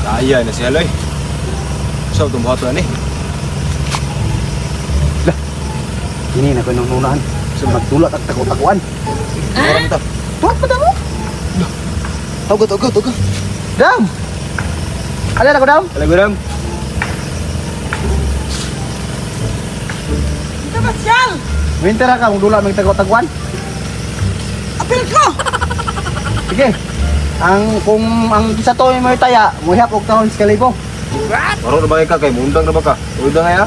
Kaya na siya, Loy. So, tumbuhat na ni. Ini na ko nung nunahan. So magtulak at takot-takuan. Orang to. Tuwat pa mo? Tugo. Dam! Ala na ko, Dam? Alam mo, Ito ba, Siyal? Winter ka, kung dula may takot-takuan. Apil ko! Sige. Kung ang isa to yung may taya, muhap og taon sa kalibo. What? Maro na ba ka kay mundang na ba ka? Undang nga ya?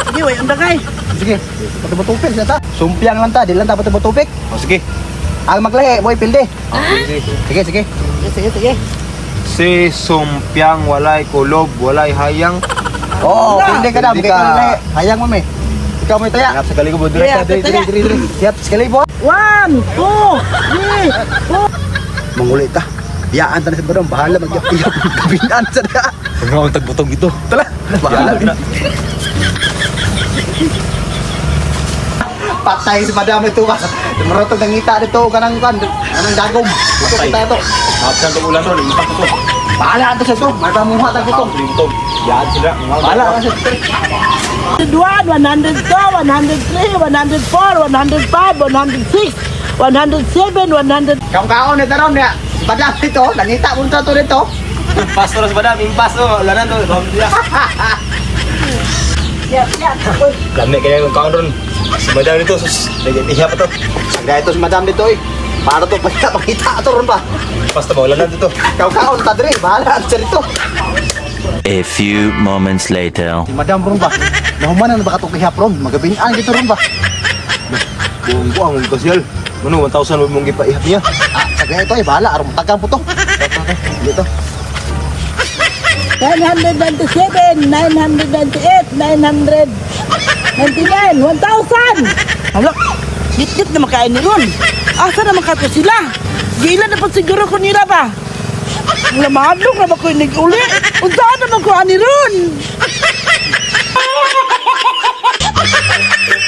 Sige, way, unda kay. Sige. Patubutupik siya ta. Sumpiang lang ta, di lang ta patubutupik. O sige. Ang maglahi, boy pilde. Sige. Sige. Sige. Si Sumpiang walay kulob, walay hayang. Oo, Wala. pilde ka, Dam. Pilde Kaya ka. ka lahi. Hayang mo, me. Ikaw may taya. Hanap sa kaligo mo Yeah, direkta. taya. Siap sa kalibo. 1, 2, 3, 4. Manguli ta. Biyaan ta na sa barang. Bahala magyap-iyap. Kabinaan sa diya. Huwag nga tagbutong ito. Tala. Bahala. na. Patay si Madam ito ba? Marotong nangita dito kanang dagom. Ito Patay. kita ito. Nakapsan itong ulan to, limpak ito. Bahala ito sa ito. May pamuha tag ito. Lintong. Yan sila. Bahala ka sa ito. 101, 102, 103, 104, 105, 106, 107, 100. Kaon-kaon na taron niya. Madam ito. Nangita mo ito dito. Pas terus madam, impas to. Lanan to. Siap. Uy, Lami kaya yung kaon ron. Si madam dito, sus. Nag-ihap to. Sagda ito si Madam dito eh. Para to pakita ito ron ba? Pas to ba, lanan dito. Kaon-kaon ta diri. Bahala sa dito. A few moments later. Si Madam ron ba? Nahuman na ba katong ihap ron? Magabinaan dito ron ba? Buong ko ang kasyal. Ano, 1,000 mong ipaihap niya. Sagda ito eh. Bahala. Arong tagang po to. Dito. 997, 998, 999, 1,000. Hala, git-git na makain ni Ron. Asa na makato sila? Gila na pa siguro ko nila ba? Wala mahadlong na ba ko nag-uli? Untaan naman ko ani Ron?